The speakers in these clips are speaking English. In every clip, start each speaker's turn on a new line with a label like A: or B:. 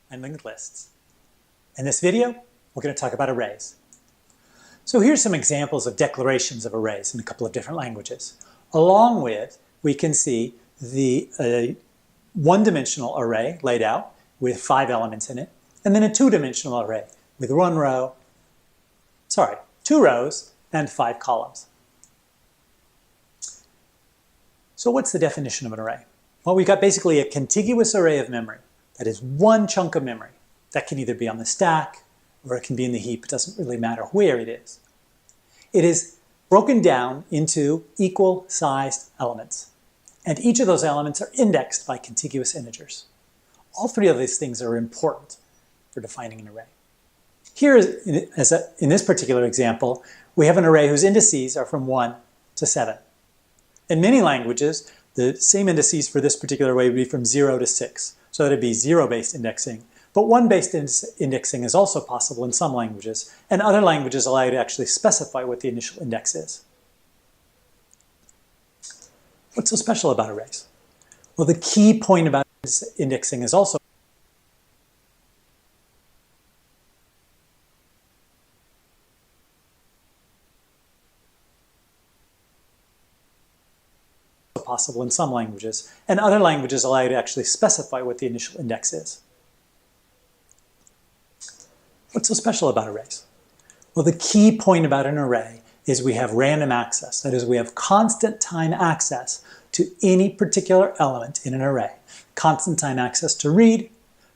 A: and linked lists. In this video, we're going to talk about arrays. So here's some examples of declarations of arrays in a couple of different languages. Along with, we can see the one-dimensional array laid out with 5 elements in it, and then a two-dimensional array with 2 rows and 5 columns. So what's the definition of an array? Well, we've got basically a contiguous array of memory. That is one chunk of memory. That can either be on the stack or it can be in the heap. It doesn't really matter where it is. It is broken down into equal-sized elements. And each of those elements are indexed by contiguous integers. All 3 of these things are important for defining an array. Here, in this particular example, we have an array whose indices are from 1 to 7. In many languages, the same indices for this particular array would be from 0 to 6. So that would be 0-based indexing. But 1-based indexing is also possible in some languages, and other languages allow you to actually specify what the initial index is. What's so special about arrays? Well, the key point about indexing is also possible in some languages, and other languages allow you to actually specify what the initial index is. What's so special about arrays? Well, the key point about an array is we have random access. That is, we have constant time access to any particular element in an array. Constant time access to read,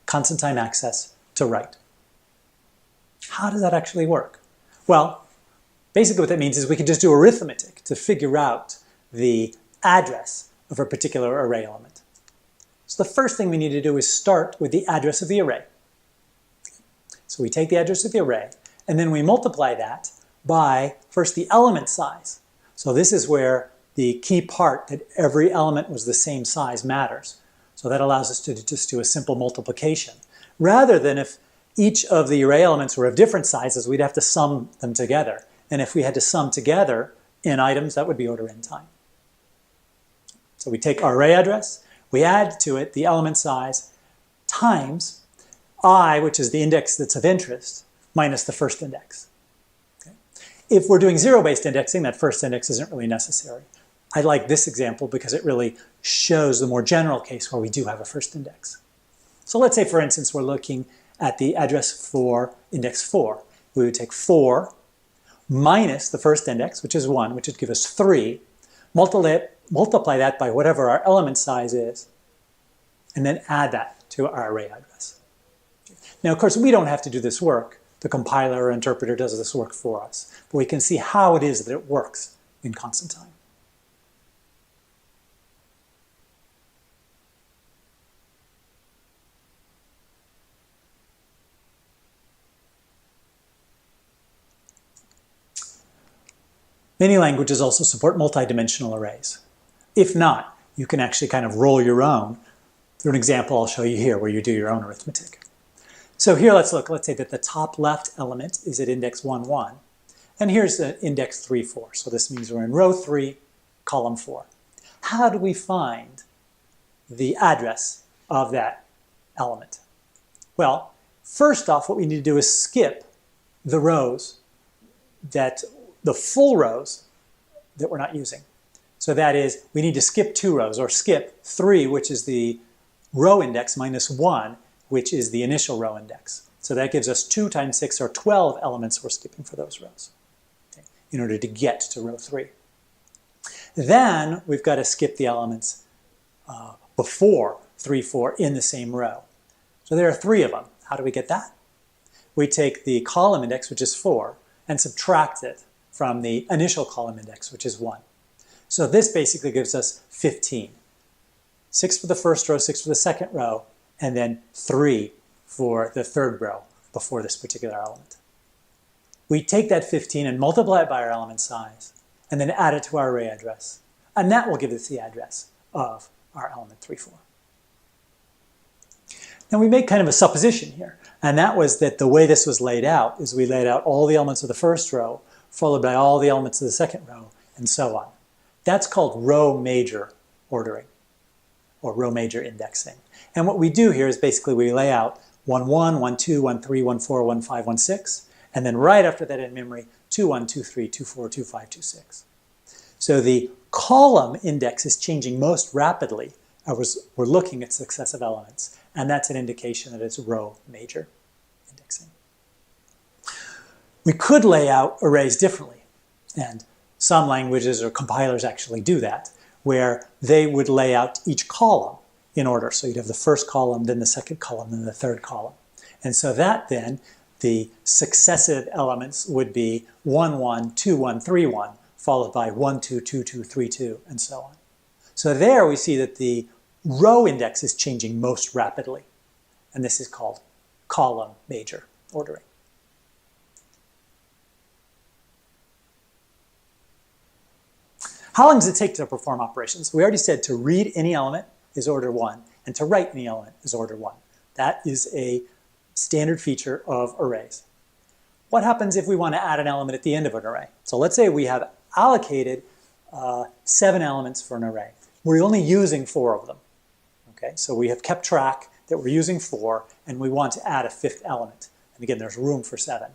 A: constant time access to write. How does that actually work? Well, basically what that means is we can just do arithmetic to figure out the address of a particular array element. So the first thing we need to do is start with the address of the array. So we take the address of the array, and then we multiply that by, first, the element size. So this is where the key part that every element was the same size matters. So that allows us to just do a simple multiplication. Rather than if each of the array elements were of different sizes, we'd have to sum them together. And if we had to sum together n items, that would be order n time. So we take our array address, we add to it the element size times I, which is the index that's of interest, minus the first index. Okay. If we're doing 0-based indexing, that first index isn't really necessary. I like this example because it really shows the more general case where we do have a first index. So let's say, for instance, we're looking at the address for index 4. We would take 4 minus the first index, which is 1, which would give us 3, multiply that by whatever our element size is, and then add that to our array address. Now, of course, we don't have to do this work. The compiler or interpreter does this work for us. But we can see how it is that it works in constant time. Many languages also support multidimensional arrays. If not, you can actually kind of roll your own through an example I'll show you here where you do your own arithmetic. So here let's say that the top left element is at index 1, 1. And here's the index 3, 4. So this means we're in row 3, column 4. How do we find the address of that element? Well, first off, what we need to do is skip the full rows that we're not using. So that is, we need to skip 2 rows, or skip 3, which is the row index, minus 1, which is the initial row index. So that gives us 2 times 6, or 12 elements we're skipping for those rows, okay, in order to get to row 3. Then we've got to skip the elements before 3, 4 in the same row. So there are 3 of them. How do we get that? We take the column index, which is 4, and subtract it from the initial column index, which is 1. So this basically gives us 15. 6 for the first row, 6 for the second row, and then 3 for the third row before this particular element. We take that 15 and multiply it by our element size, and then add it to our array address. And that will give us the address of our element 3, 4. Now we make kind of a supposition here, and that was that the way this was laid out is we laid out all the elements of the first row, followed by all the elements of the second row, and so on. That's called row major ordering, or row major indexing. And what we do here is basically we lay out 1, 1, 1, 2, 1, 3, 1, 4, 1, 5, 1, 6. And then right after that in memory, 2, 1, 2, 3, 2, 4, 2, 5, 2, 6. So the column index is changing most rapidly as we're looking at successive elements. And that's an indication that it's row major indexing. We could lay out arrays differently. And some languages or compilers actually do that, where they would lay out each column in order. So you'd have the first column, then the second column, then the third column. And so that then, the successive elements would be 1, 1, 2, 1, 3, 1, followed by 1, 2, 2, 2, 3, 2, and so on. So there we see that the row index is changing most rapidly. And this is called column major ordering. How long does it take to perform operations? We already said to read any element is order 1, and to write any element is order 1. That is a standard feature of arrays. What happens if we want to add an element at the end of an array? So let's say we have allocated 7 elements for an array. We're only using 4 of them. Okay, so we have kept track that we're using 4, and we want to add a 5th element. And again, there's room for 7.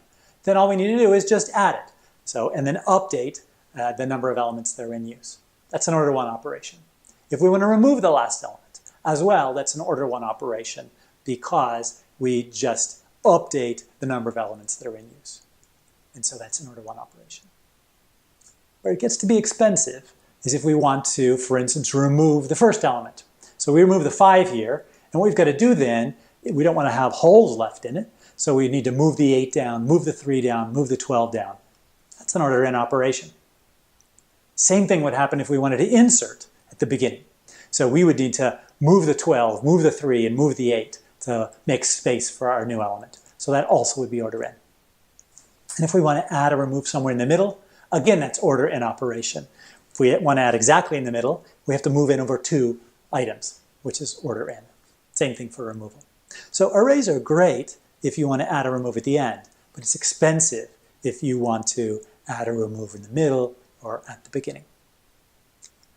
A: Then all we need to do is just add it. So, and then update the number of elements that are in use. That's an order 1 operation. If we want to remove the last element as well, that's an order 1 operation because we just update the number of elements that are in use. And so that's an order 1 operation. Where it gets to be expensive is if we want to, for instance, remove the first element. So we remove the 5 here, and what we've got to do then, we don't want to have holes left in it, so we need to move the 8 down, move the 3 down, move the 12 down. That's an order n operation. Same thing would happen if we wanted to insert at the beginning. So we would need to move the 12, move the 3, and move the 8 to make space for our new element. So that also would be order n. And if we want to add or remove somewhere in the middle, again, that's order n operation. If we want to add exactly in the middle, we have to move in over 2 items, which is order n. Same thing for removal. So arrays are great if you want to add or remove at the end, but it's expensive if you want to add or remove in the middle or at the beginning.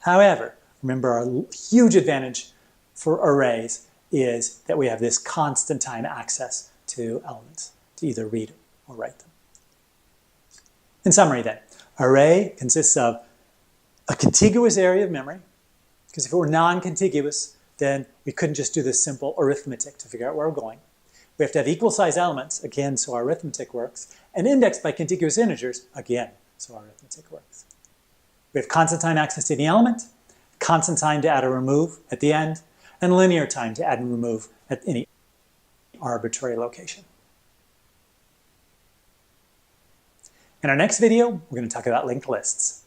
A: However, remember our huge advantage for arrays is that we have this constant time access to elements to either read or write them. In summary then, array consists of a contiguous area of memory, because if it were non-contiguous, then we couldn't just do this simple arithmetic to figure out where we're going. We have to have equal size elements, again, so our arithmetic works, and indexed by contiguous integers, again, so our arithmetic works. We have constant time access to any element, constant time to add or remove at the end, and linear time to add and remove at any arbitrary location. In our next video, we're going to talk about linked lists.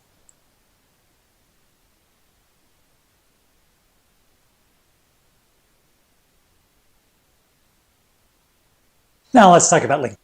A: Now let's talk about linked.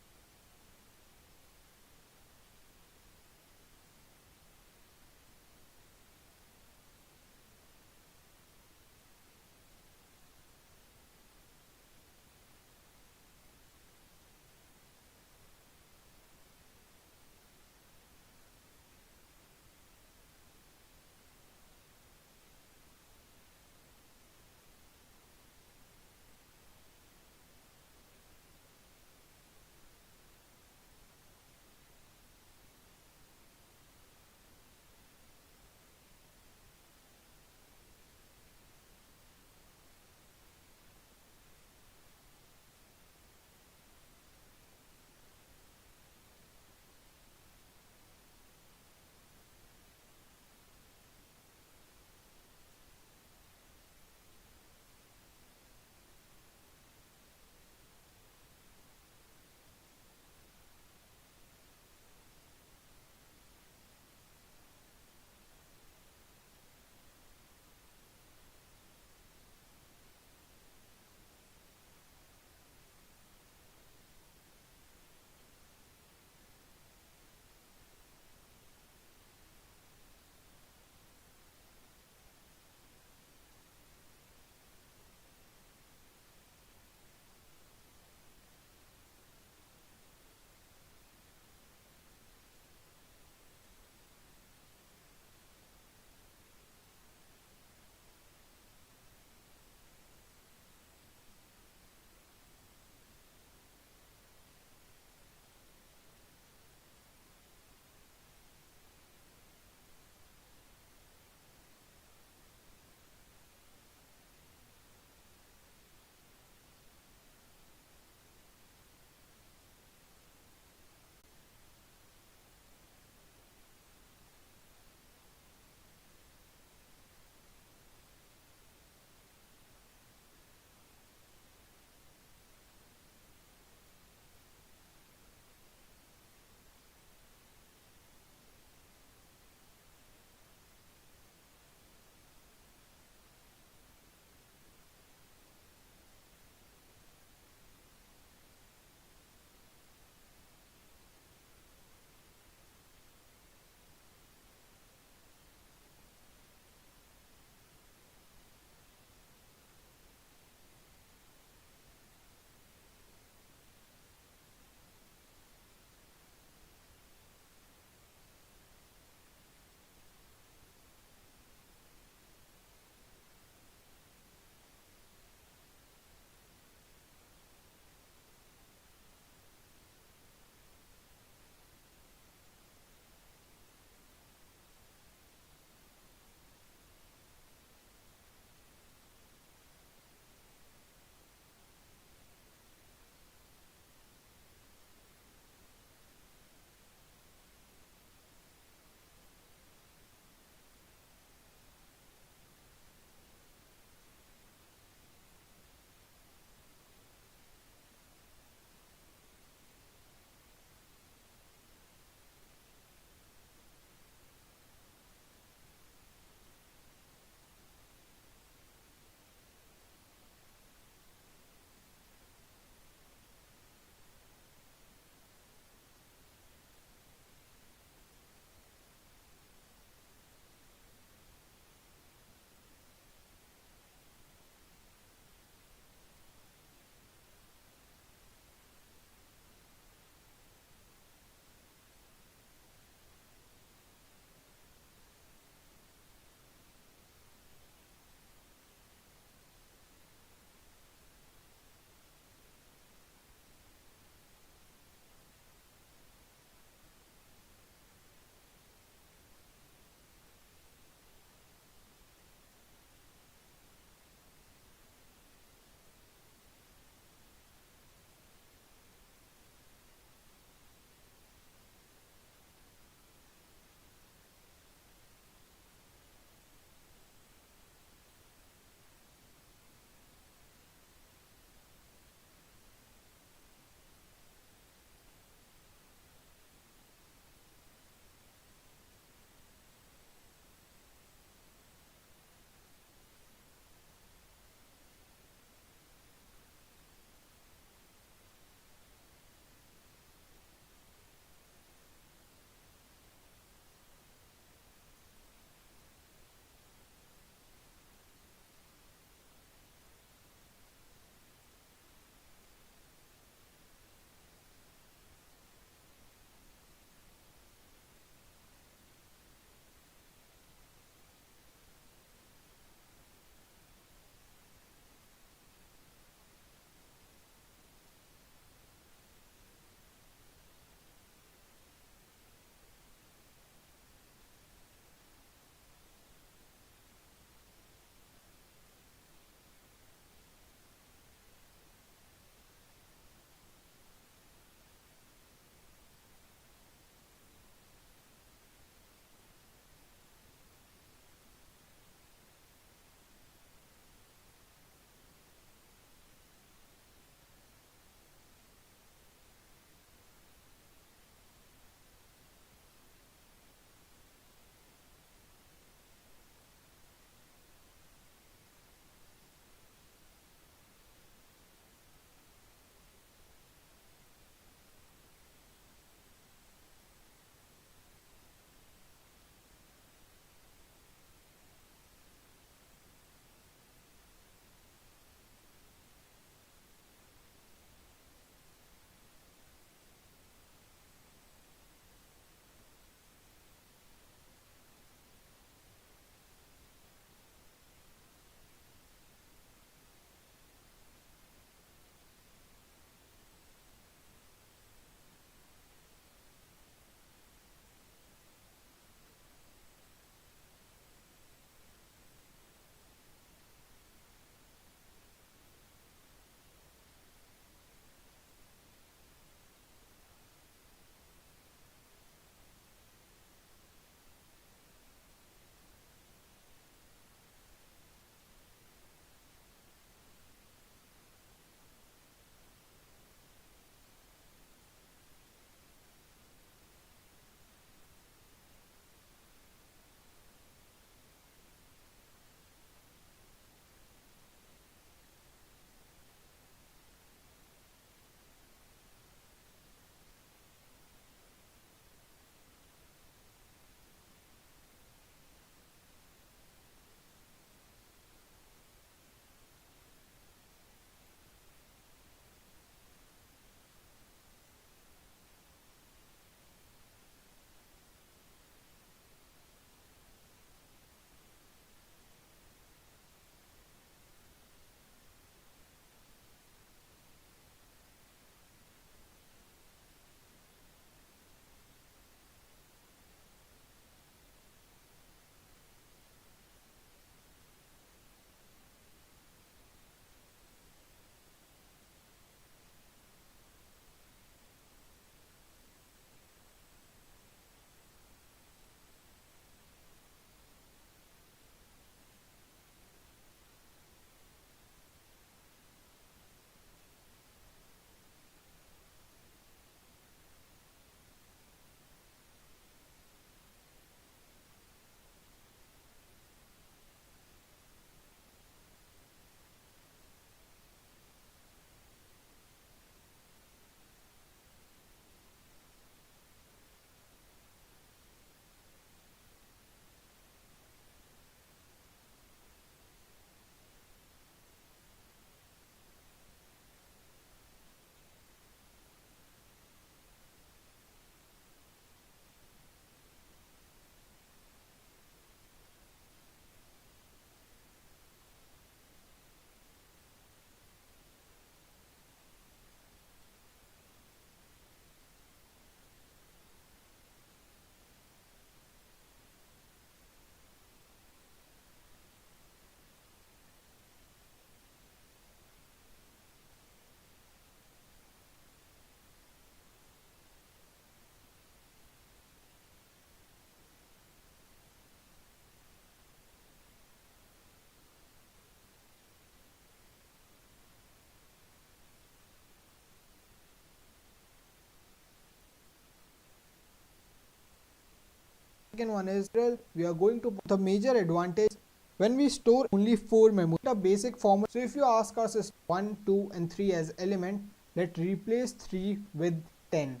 B: Second one is we are going to the major advantage when we store only 4 memory, the basic format. So if you ask our system 1, 2 and 3 as element, let's replace 3 with 10.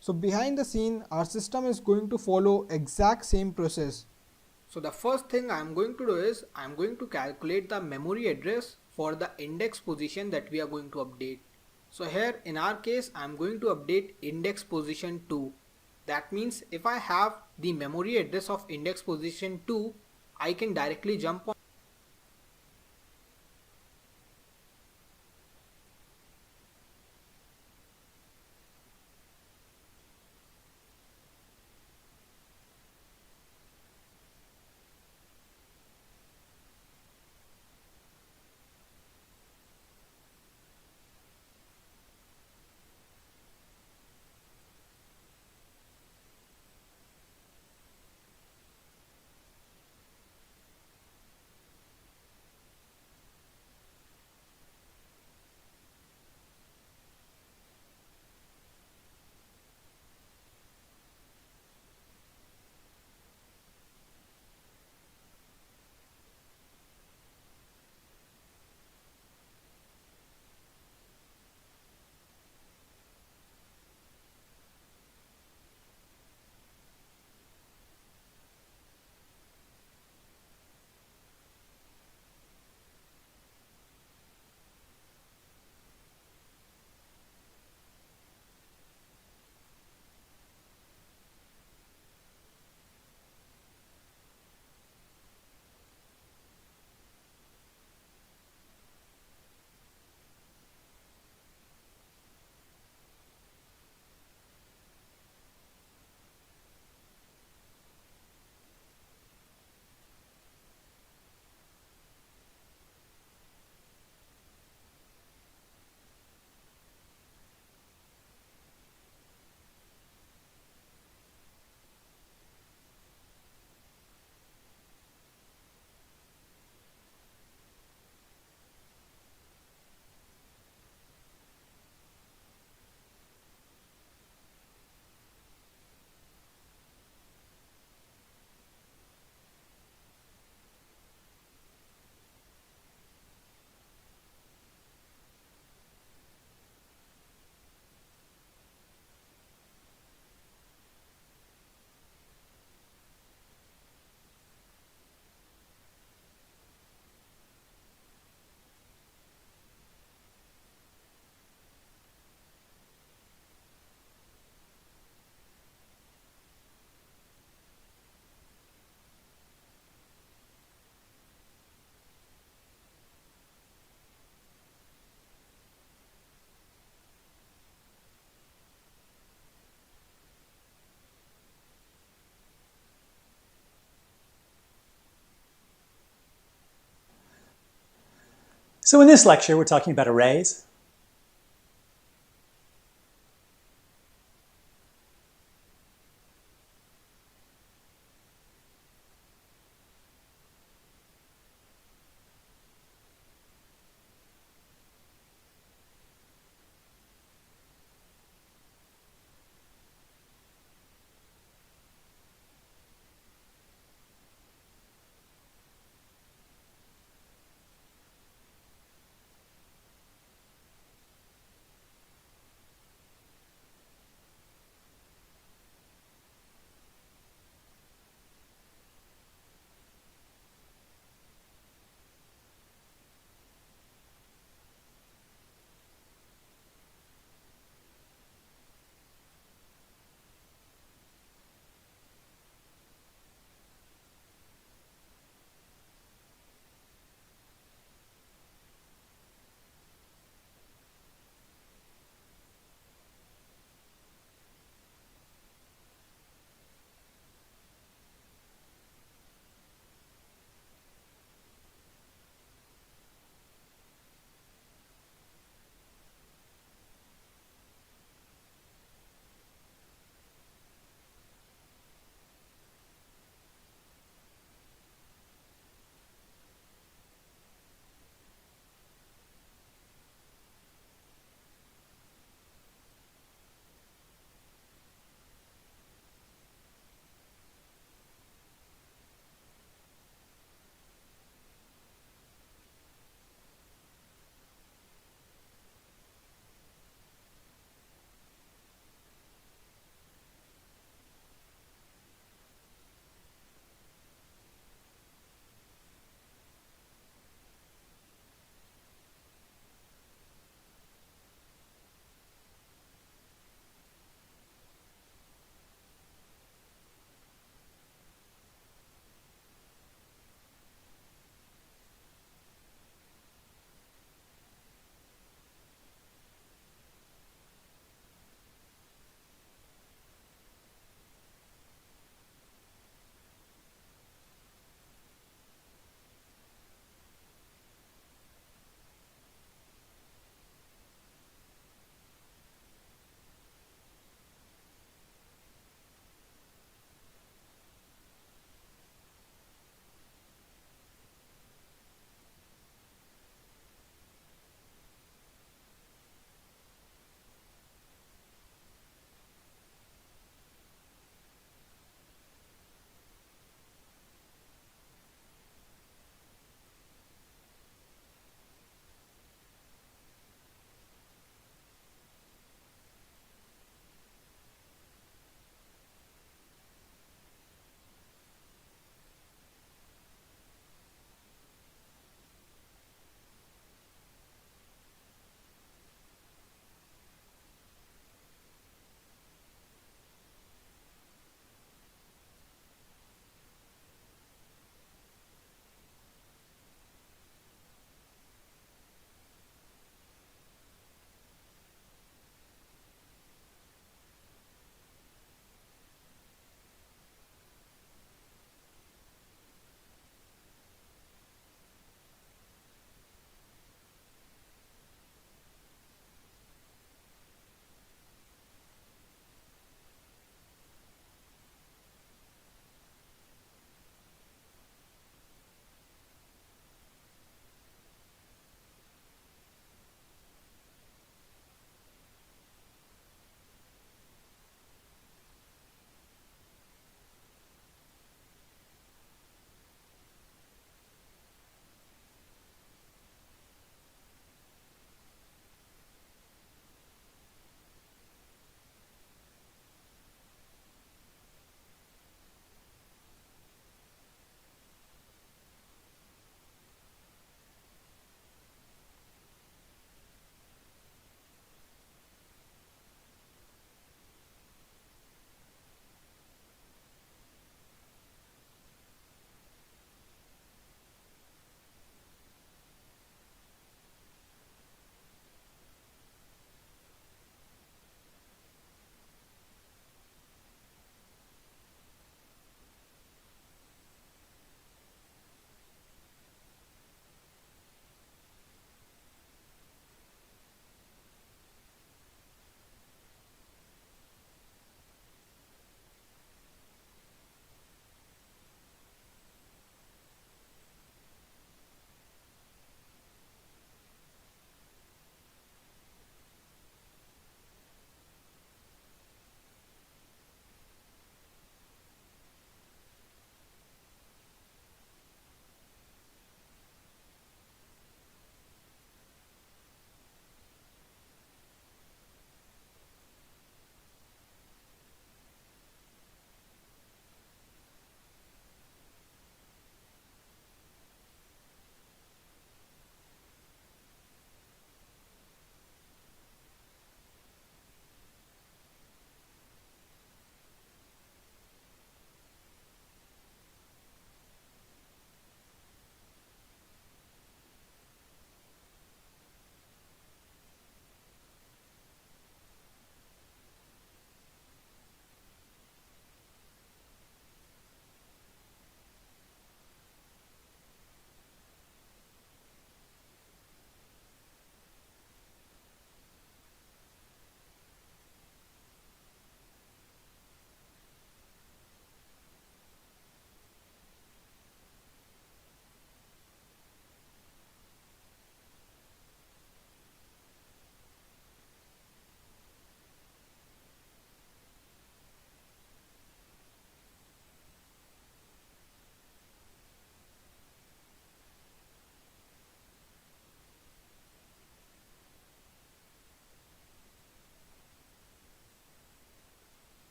B: So behind the scene, our system is going to follow exact same process. So the first thing I'm going to do is I'm going to calculate the memory address for the index position that we are going to update. So here in our case, I'm going to update index position 2. That means if I have the memory address of index position 2, I can directly jump on.
A: So in this lecture, we're talking about arrays.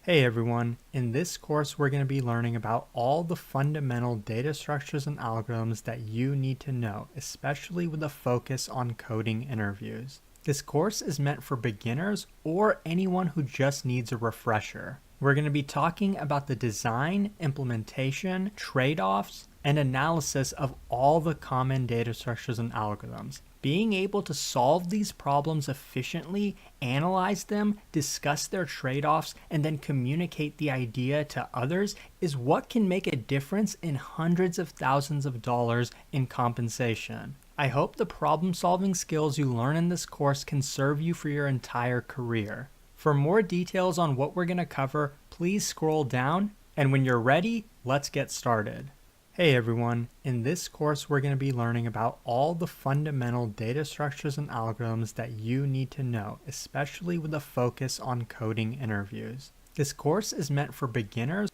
C: Hey everyone, in this course we're going to be learning about all the fundamental data structures and algorithms that you need to know, especially with a focus on coding interviews. This course is meant for beginners or anyone who just needs a refresher. We're going to be talking about the design, implementation, trade-offs, and analysis of all the common data structures and algorithms. Being able to solve these problems efficiently, analyze them, discuss their trade-offs, and then communicate the idea to others is what can make a difference in hundreds of thousands of dollars in compensation. I hope the problem-solving skills you learn in this course can serve you for your entire career. For more details on what we're going to cover, please scroll down, and when you're ready, let's get started. Hey everyone, in this course we're going to be learning about all the fundamental data structures and algorithms that you need to know, especially with a focus on coding interviews. This course is meant for beginners.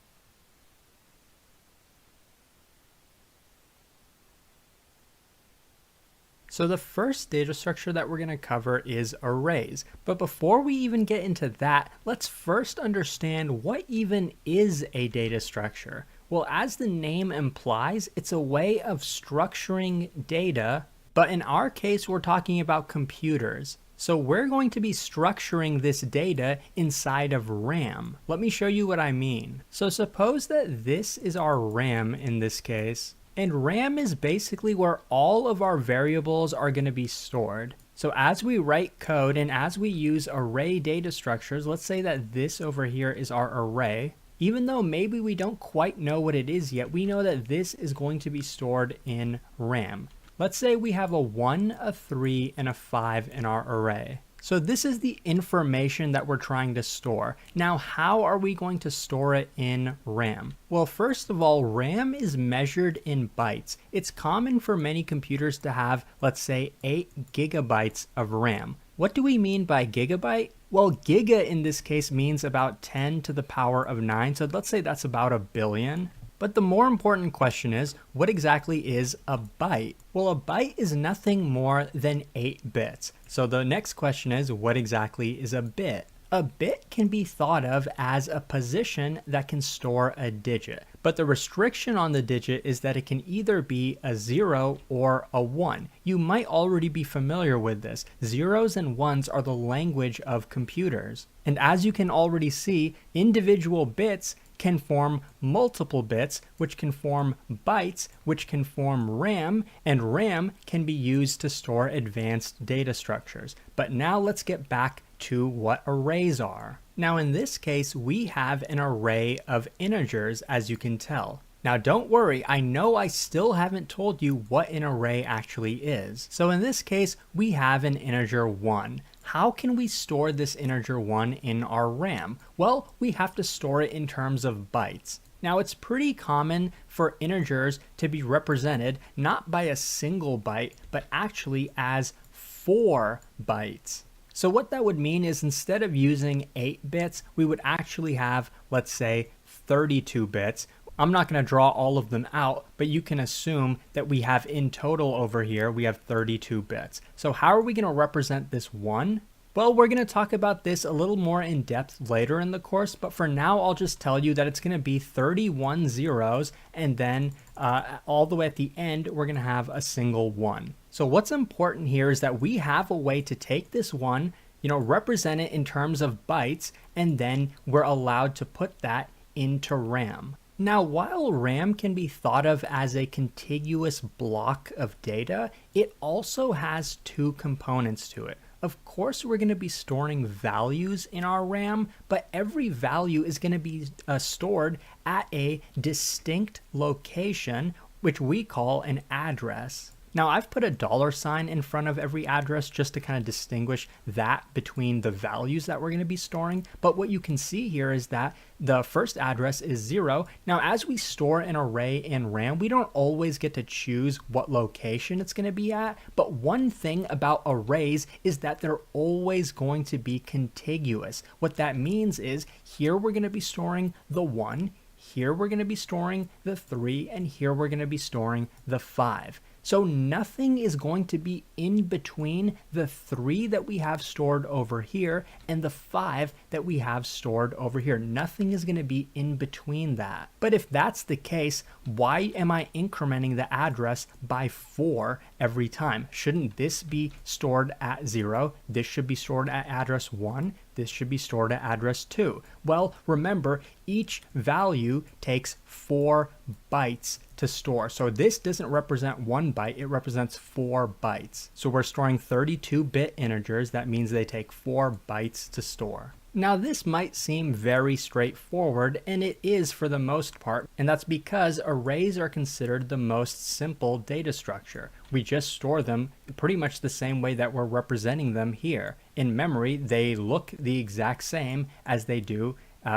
C: So the first data structure that we're going to cover is arrays. But before we even get into that, let's first understand what even is a data structure. Well, as the name implies, it's a way of structuring data, but in our case, we're talking about computers. So we're going to be structuring this data inside of RAM. Let me show you what I mean. So suppose that this is our RAM in this case, and RAM is basically where all of our variables are going to be stored. So as we write code and as we use array data structures, let's say that this over here is our array. Even though maybe we don't quite know what it is yet, we know that this is going to be stored in RAM. Let's say we have a 1, a 3, and a 5 in our array. So this is the information that we're trying to store. Now, how are we going to store it in RAM? Well, first of all, RAM is measured in bytes. It's common for many computers to have, let's say, 8 gigabytes of RAM. What do we mean by gigabyte? Well, giga in this case means about 10 to the power of 9, so let's say that's about a billion. But the more important question is, what exactly is a byte? Well, a byte is nothing more than 8 bits. So the next question is, what exactly is a bit? A bit can be thought of as a position that can store a digit. But the restriction on the digit is that it can either be a 0 or a 1. You might already be familiar with this. Zeros and ones are the language of computers. And as you can already see, individual bits can form multiple bits, which can form bytes, which can form RAM, and RAM can be used to store advanced data structures. But now let's get back to what arrays are. Now in this case, we have an array of integers, as you can tell. Now don't worry, I know I still haven't told you what an array actually is. So in this case, we have an integer 1. How can we store this integer 1 in our RAM? Well, we have to store it in terms of bytes. Now it's pretty common for integers to be represented not by a single byte, but actually as 4 bytes. So what that would mean is instead of using 8 bits, we would actually have, let's say, 32 bits. I'm not going to draw all of them out, but you can assume that we have in total over here, we have 32 bits. So how are we going to represent this 1? Well, we're going to talk about this a little more in depth later in the course, but for now, I'll just tell you that it's going to be 31 zeros, and then all the way at the end, we're going to have a single 1. So what's important here is that we have a way to take this 1, represent it in terms of bytes, and then we're allowed to put that into RAM. Now, while RAM can be thought of as a contiguous block of data, it also has 2 components to it. Of course, we're going to be storing values in our RAM, but every value is going to be stored at a distinct location, which we call an address. Now, I've put a $sign in front of every address just to kind of distinguish that between the values that we're going to be storing. But what you can see here is that the first address is 0. Now, as we store an array in RAM, we don't always get to choose what location it's going to be at. But one thing about arrays is that they're always going to be contiguous. What that means is here we're going to be storing the 1, here we're going to be storing the 3, and here we're going to be storing the 5. So nothing is going to be in between the 3 that we have stored over here and the 5 that we have stored over here. Nothing is going to be in between that. But if that's the case, why am I incrementing the address by 4 every time? Shouldn't this be stored at 0? This should be stored at address 1. This should be stored at address 2. Well, remember, each value takes 4 bytes to store. So this doesn't represent 1 byte, it represents 4 bytes. So we're storing 32-bit integers. That means they take 4 bytes to store. Now this might seem very straightforward, and it is for the most part, and that's because arrays are considered the most simple data structure. We just store them pretty much the same way that we're representing them here. In memory, they look the exact same as they do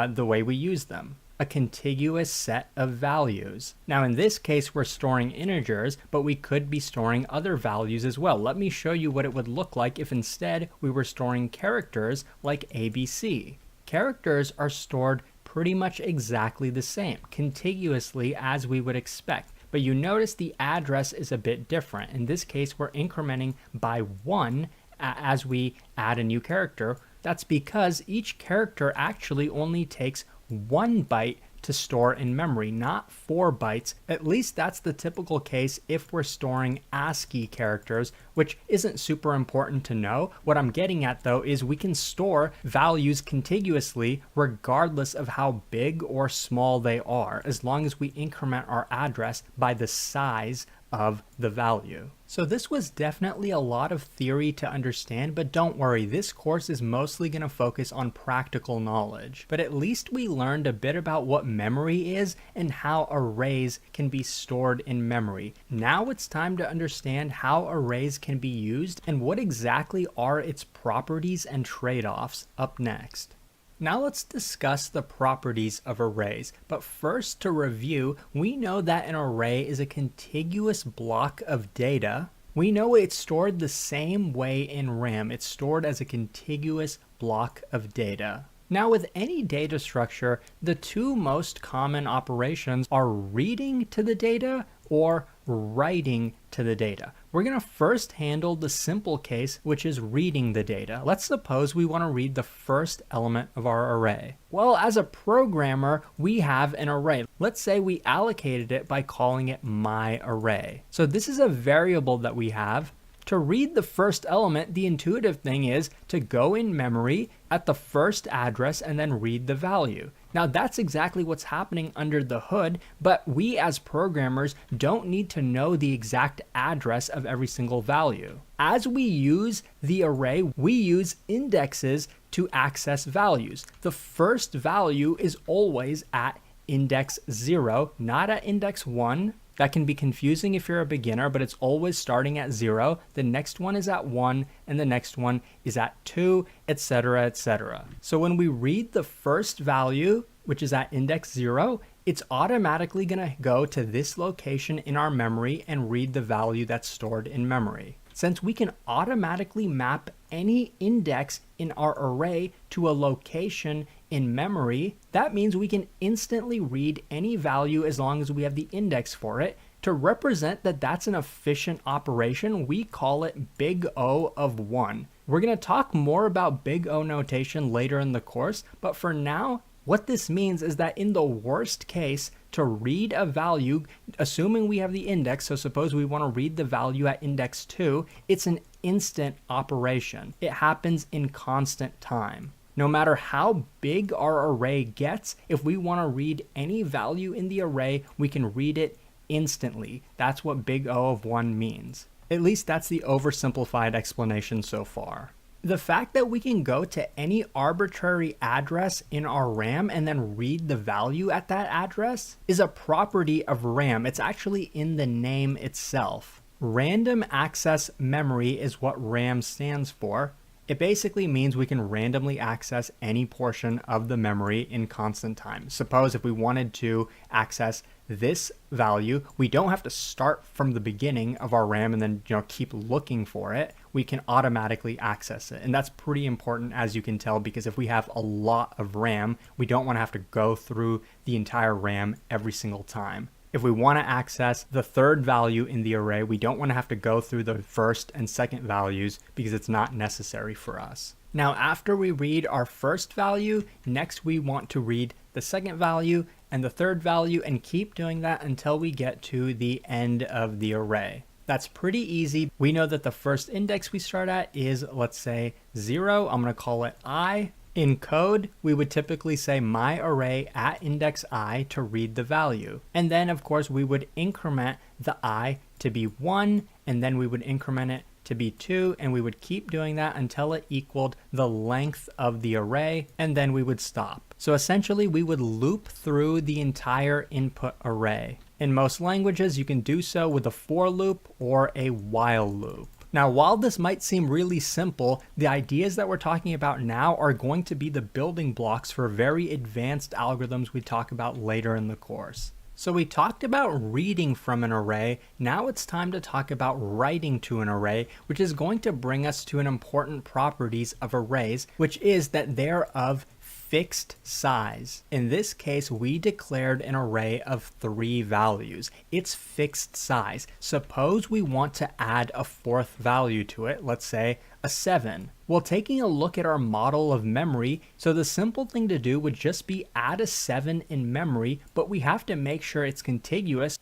C: the way we use them. A contiguous set of values. Now in this case we're storing integers, but we could be storing other values as well. Let me show you what it would look like if instead we were storing characters like ABC. Characters are stored pretty much exactly the same, contiguously as we would expect. But you notice the address is a bit different. In this case we're incrementing by 1 as we add a new character. That's because each character actually only takes 1 byte to store in memory, not 4 bytes. At least that's the typical case if we're storing ASCII characters, which isn't super important to know. What I'm getting at though is we can store values contiguously regardless of how big or small they are, as long as we increment our address by the size of the value. So this was definitely a lot of theory to understand, but don't worry, this course is mostly going to focus on practical knowledge. But at least we learned a bit about what memory is and how arrays can be stored in memory. Now it's time to understand how arrays can be used and what exactly are its properties and trade-offs up next. Now let's discuss the properties of arrays, but first to review, we know that an array is a contiguous block of data. We know it's stored the same way in RAM. It's stored as a contiguous block of data. Now with any data structure, the 2 most common operations are reading to the data or writing to the data. We're going to first handle the simple case, which is reading the data. Let's suppose we want to read the first element of our array. Well, as a programmer, we have an array. Let's say we allocated it by calling it myArray. So this is a variable that we have. To read the first element, the intuitive thing is to go in memory at the first address and then read the value. Now that's exactly what's happening under the hood, but we as programmers don't need to know the exact address of every single value. As we use the array, we use indexes to access values. The first value is always at index 0, not at index 1. That can be confusing if you're a beginner, but it's always starting at 0. The next one is at 1, and the next one is at 2, etc., etc. So when we read the first value, which is at index 0, it's automatically going to go to this location in our memory and read the value that's stored in memory. Since we can automatically map any index in our array to a location in memory, that means we can instantly read any value as long as we have the index for it. To represent that that's an efficient operation, we call it big O of 1. We're going to talk more about big O notation later in the course, but for now, what this means is that in the worst case, to read a value, assuming we have the index, so suppose we want to read the value at index 2, it's an instant operation. It happens in constant time. No matter how big our array gets, if we want to read any value in the array, we can read it instantly. That's what big O of 1 means. At least that's the oversimplified explanation so far. The fact that we can go to any arbitrary address in our RAM and then read the value at that address is a property of RAM. It's actually in the name itself. Random access memory is what RAM stands for. It basically means we can randomly access any portion of the memory in constant time. Suppose if we wanted to access this value, we don't have to start from the beginning of our RAM and then keep looking for it. We can automatically access it. And that's pretty important, as you can tell, because if we have a lot of RAM, we don't want to have to go through the entire RAM every single time. If we want to access the third value in the array, we don't want to have to go through the first and second values because it's not necessary for us. Now, after we read our first value, next we want to read the second value and the third value and keep doing that until we get to the end of the array. That's pretty easy. We know that the first index we start at is, let's say, 0. I'm going to call it I. In code, we would typically say my array at index I to read the value. And then, of course, we would increment the I to be 1, and then we would increment it to be 2, and we would keep doing that until it equaled the length of the array, and then we would stop. So essentially, we would loop through the entire input array. In most languages, you can do so with a for loop or a while loop. Now, while this might seem really simple, the ideas that we're talking about now are going to be the building blocks for very advanced algorithms we talk about later in the course. So we talked about reading from an array. Now it's time to talk about writing to an array, which is going to bring us to an important properties of arrays, which is that they're of fixed size. In this case, we declared an array of 3 values. It's fixed size. Suppose we want to add a 4th value to it, let's say a 7. Well, taking a look at our model of memory, so the simple thing to do would just be add a 7 in memory, but we have to make sure it's contiguous.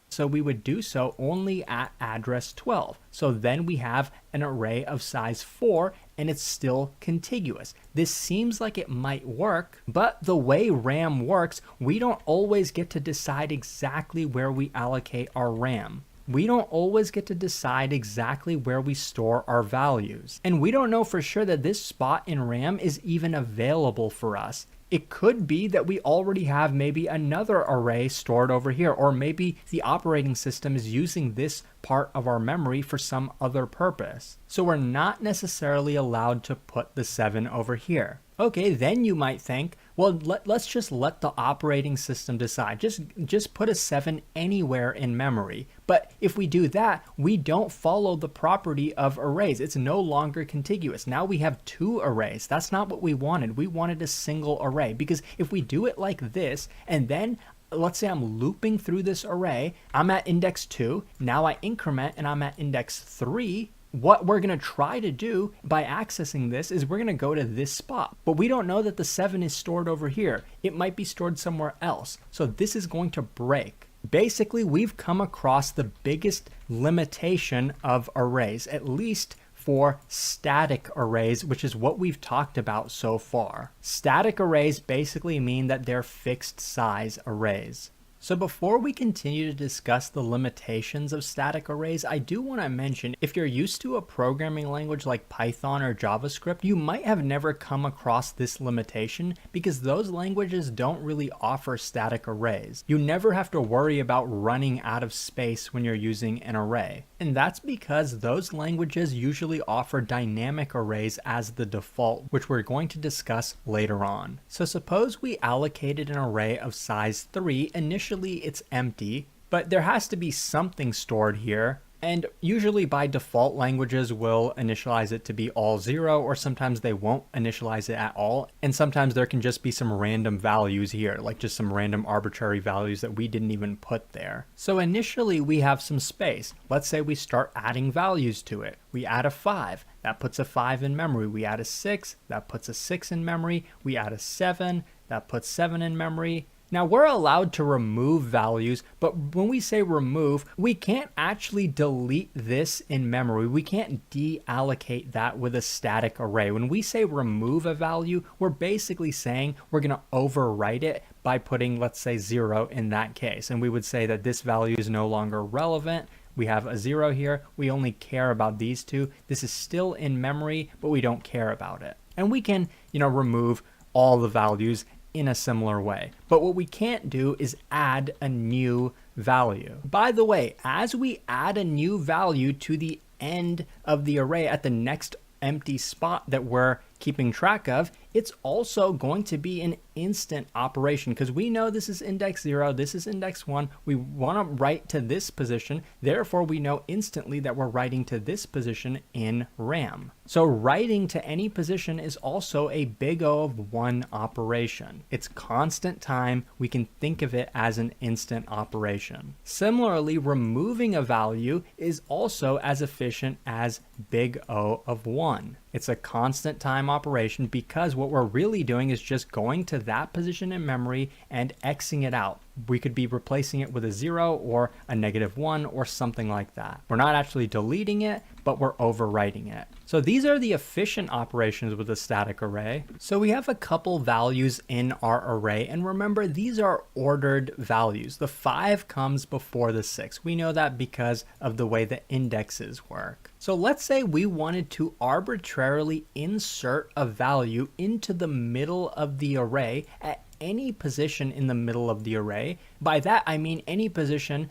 C: So we would do so only at address 12. So then we have an array of size 4 and it's still contiguous. This seems like it might work, but the way RAM works, we don't always get to decide exactly where we allocate our RAM. We don't always get to decide exactly where we store our values. And we don't know for sure that this spot in RAM is even available for us. It could be that we already have maybe another array stored over here, or maybe the operating system is using this part of our memory for some other purpose. So we're not necessarily allowed to put the 7 over here. Okay, then you might think, well, let's just let the operating system decide. Just put a 7 anywhere in memory. But if we do that, we don't follow the property of arrays. It's no longer contiguous. Now we have 2 arrays. That's not what we wanted. We wanted a single array, because if we do it like this, and then let's say I'm looping through this array, I'm at index 2, now I increment and I'm at index 3, what we're going to try to do by accessing this is we're going to go to this spot. But we don't know that the 7 is stored over here. It might be stored somewhere else. So this is going to break. Basically, we've come across the biggest limitation of arrays, at least for static arrays, which is what we've talked about so far. Static arrays basically mean that they're fixed size arrays. So before we continue to discuss the limitations of static arrays, I do want to mention, if you're used to a programming language like Python or JavaScript, you might have never come across this limitation because those languages don't really offer static arrays. You never have to worry about running out of space when you're using an array. And that's because those languages usually offer dynamic arrays as the default, which we're going to discuss later on. So suppose we allocated an array of size 3. Initially it's empty, but there has to be something stored here. And usually by default, languages will initialize it to be all 0, or sometimes they won't initialize it at all. And sometimes there can just be some random values here, like just some random arbitrary values that we didn't even put there. So initially we have some space. Let's say we start adding values to it. We add a 5, that puts a 5 in memory. We add a 6, that puts a 6 in memory. We add a 7, that puts 7 in memory. Now we're allowed to remove values, but when we say remove, we can't actually delete this in memory. We can't deallocate that with a static array. When we say remove a value, we're basically saying we're going to overwrite it by putting, let's say, 0 in that case. And we would say that this value is no longer relevant. We have a 0 here. We only care about these two. This is still in memory, but we don't care about it. And we can, remove all the values in a similar way. But what we can't do is add a new value. By the way, as we add a new value to the end of the array at the next empty spot that we're keeping track of, it's also going to be an instant operation because we know this is index 0, this is index 1. We want to write to this position. Therefore, we know instantly that we're writing to this position in RAM. So writing to any position is also a big O of 1 operation. It's constant time. We can think of it as an instant operation. Similarly, removing a value is also as efficient as big O of 1. It's a constant time operation because what we're really doing is just going to that position in memory and Xing it out. We could be replacing it with a 0 or a -1 or something like that. We're not actually deleting it, but we're overwriting it. So these are the efficient operations with a static array. So we have a couple values in our array, and remember, these are ordered values. The 5 comes before the 6. We know that because of the way the indexes work. So let's say we wanted to arbitrarily insert a value into the middle of the array at any position in the middle of the array. By that I mean any position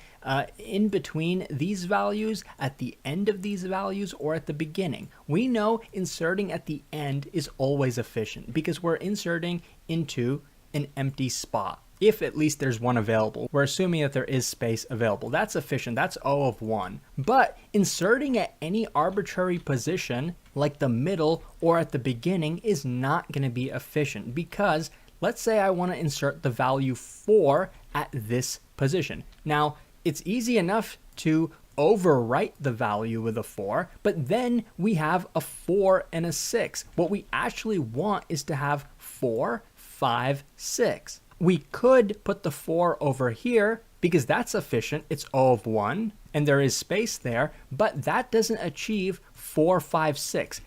C: in between these values, at the end of these values, or at the beginning. We know inserting at the end is always efficient because we're inserting into an empty spot. If at least there's one available. We're assuming that there is space available. That's efficient. That's O of 1. But inserting at any arbitrary position, like the middle or at the beginning, is not going to be efficient because let's say I want to insert the value 4 at this position. Now, it's easy enough to overwrite the value with a 4, but then we have a 4 and a 6. What we actually want is to have 4, 5, 6. We could put the 4 over here because that's efficient. It's O of 1 and there is space there, but that doesn't achieve 4, 5, 6.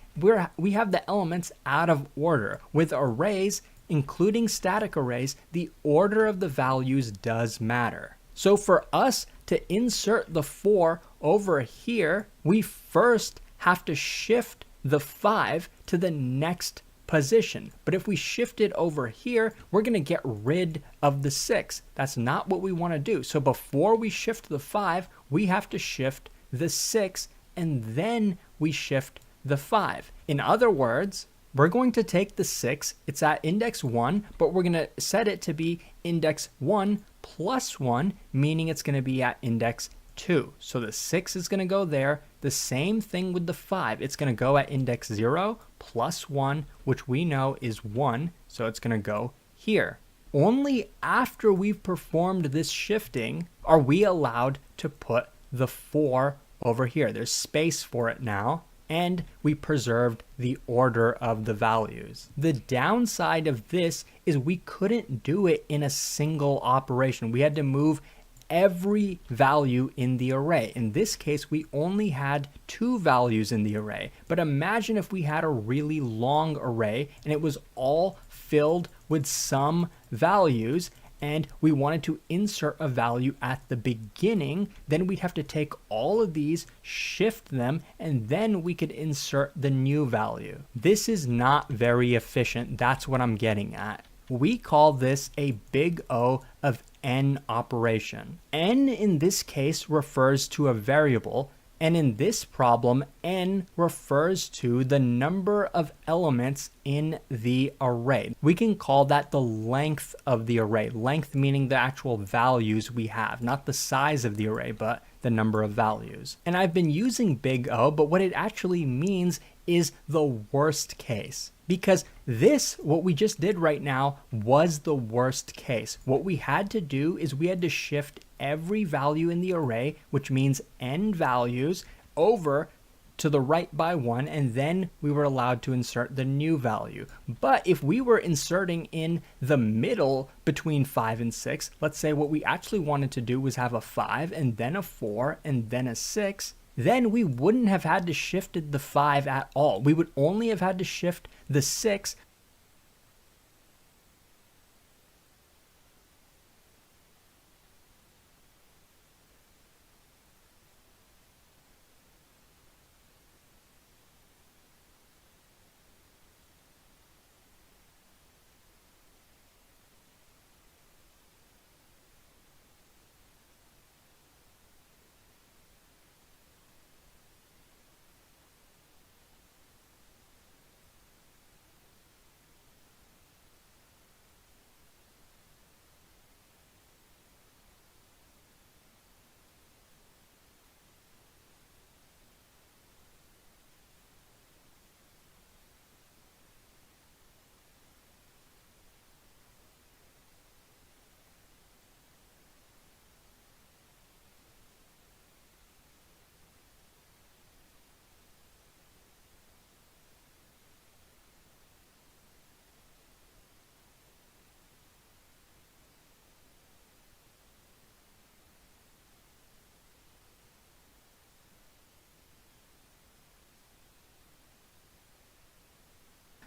C: We have the elements out of order. With arrays, including static arrays, the order of the values does matter. So for us to insert the 4 over here, we first have to shift the 5 to the next position. But if we shift it over here, we're going to get rid of the 6. That's not what we want to do. So before we shift the 5, we have to shift the 6, and then we shift the 5. In other words, we're going to take the 6, it's at index 1, but we're going to set it to be index 1 plus 1, meaning it's going to be at index 2. So the 6 is going to go there. The same thing with the 5. It's going to go at index 0 plus 1, which we know is 1, so it's going to go here. Only after we've performed this shifting are we allowed to put the 4 over here. There's space for it now, and we preserved the order of the values. The downside of this is we couldn't do it in a single operation. We had to move every value in the array. In this case, we only had 2 values in the array. But imagine if we had a really long array and it was all filled with some values, and we wanted to insert a value at the beginning, then we'd have to take all of these, shift them, and then we could insert the new value. This is not very efficient. That's what I'm getting at. We call this a big O of n operation. N in this case refers to a variable, and in this problem, n refers to the number of elements in the array. We can call that the length of the array. Length meaning the actual values we have, not the size of the array, but the the number of values. And I've been using big O, but what it actually means is the worst case. Because this, what we just did right now, was the worst case. What we had to do is we had to shift every value in the array, which means n values, over to the right by 1, and then we were allowed to insert the new value. But if we were inserting in the middle between 5 and 6, let's say what we actually wanted to do was have a 5 and then a 4 and then a 6, then we wouldn't have had to shift the 5 at all. We would only have had to shift the 6.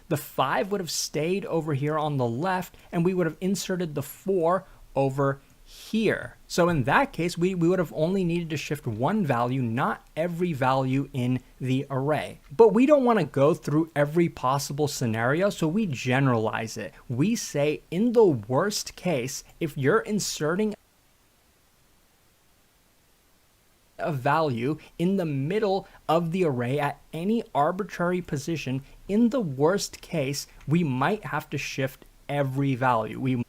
C: The 5 would have stayed over here on the left, and we would have inserted the 4 over here. So in that case, we would have only needed to shift one value, not every value in the array. But we don't want to go through every possible scenario, so we generalize it. We say in the worst case, if you're inserting a value in the middle of the array at any arbitrary position, in the worst case, we might have to shift every value. We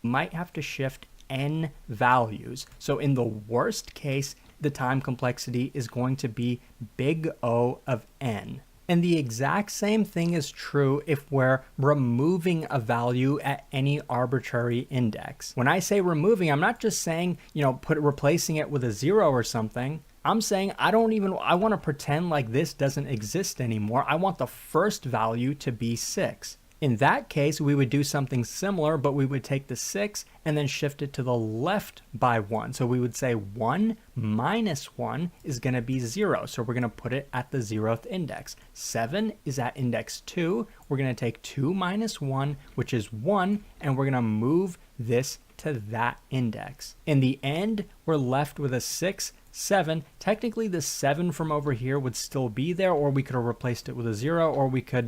C: might have to shift n values. So in the worst case, the time complexity is going to be big O of n. And the exact same thing is true if we're removing a value at any arbitrary index. When I say removing, I'm not just saying, replacing it with a 0 or something. I'm saying I want to pretend like this doesn't exist anymore. I want the first value to be 6. In that case, we would do something similar, but we would take the 6 and then shift it to the left by 1. So we would say 1 minus 1 is going to be 0. So we're going to put it at the 0th index. 7 is at index 2. We're going to take 2 minus 1, which is 1, and we're going to move this to that index. In the end, we're left with a 6, 7. Technically, the 7 from over here would still be there, or we could have replaced it with a 0, or we could,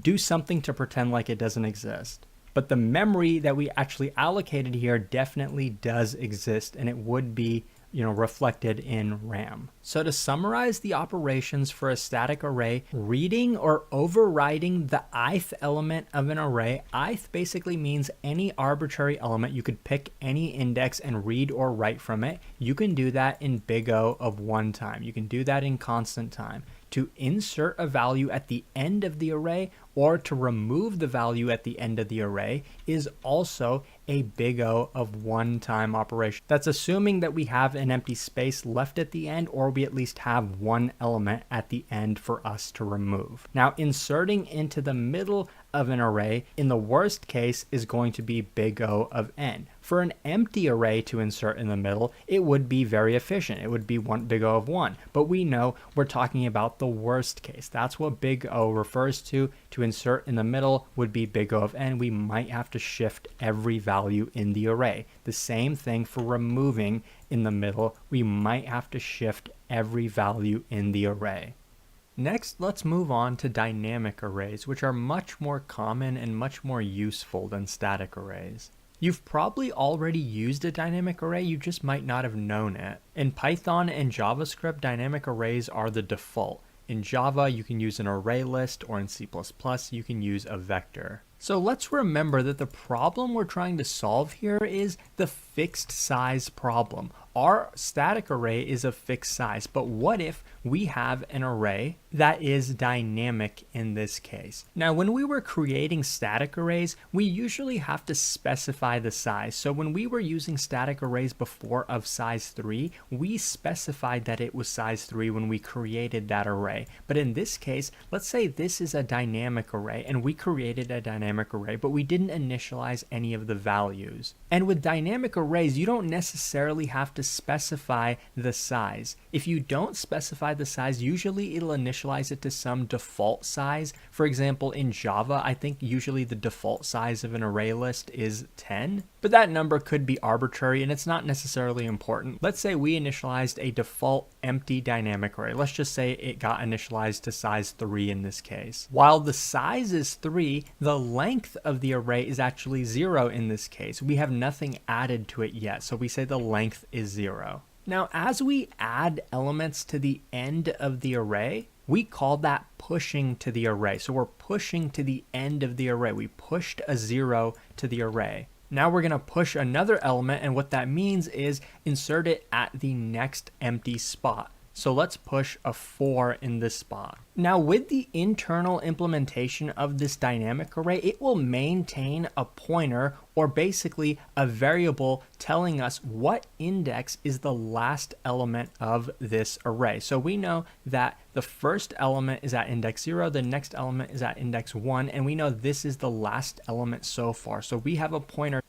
C: do something to pretend like it doesn't exist. But the memory that we actually allocated here definitely does exist, and it would be reflected in RAM. So to summarize the operations for a static array, reading or overriding the ith element of an array, ith basically means any arbitrary element. You could pick any index and read or write from it. You can do that in big O of 1 time. You can do that in constant time. To insert a value at the end of the array or to remove the value at the end of the array is also a big O of 1 time operation. That's assuming that we have an empty space left at the end, or we at least have one element at the end for us to remove. Now, inserting into the middle of an array in the worst case is going to be big O of n. For an empty array to insert in the middle, it would be very efficient. It would be big O of 1. But we know we're talking about the worst case. That's what big O refers to. To insert in the middle would be big O of n. We might have to shift every value in the array. The same thing for removing in the middle. We might have to shift every value in the array. Next, let's move on to dynamic arrays, which are much more common and much more useful than static arrays. You've probably already used a dynamic array, you just might not have known it. In Python and JavaScript, dynamic arrays are the default. In Java, you can use an array list, or in C++, you can use a vector. So let's remember that the problem we're trying to solve here is the fixed size problem. Our static array is a fixed size, but what if we have an array that is dynamic in this case? Now, when we were creating static arrays, we usually have to specify the size. So when we were using static arrays before of size 3, we specified that it was size 3 when we created that array. But in this case, let's say this is a dynamic array and we created a dynamic array, but we didn't initialize any of the values. And with dynamic arrays, you don't necessarily have to specify the size. If you don't specify the size, usually it'll initialize it to some default size. For example, in Java, I think usually the default size of an array list is 10, but that number could be arbitrary and it's not necessarily important. Let's say we initialized a default empty dynamic array. Let's just say it got initialized to size 3 in this case. While the size is 3, the length of the array is actually 0 in this case. We have nothing added to it yet, so we say the length is 0. Now, as we add elements to the end of the array, we call that pushing to the array. So we're pushing to the end of the array. We pushed a 0 to the array. Now we're going to push another element, and what that means is insert it at the next empty spot. So let's push a 4 in this spot. Now with the internal implementation of this dynamic array, it will maintain a pointer, or basically a variable telling us what index is the last element of this array. So we know that the first element is at index 0, the next element is at index 1, and we know this is the last element so far. So we have a pointer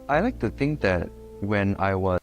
D: I like to think that when I was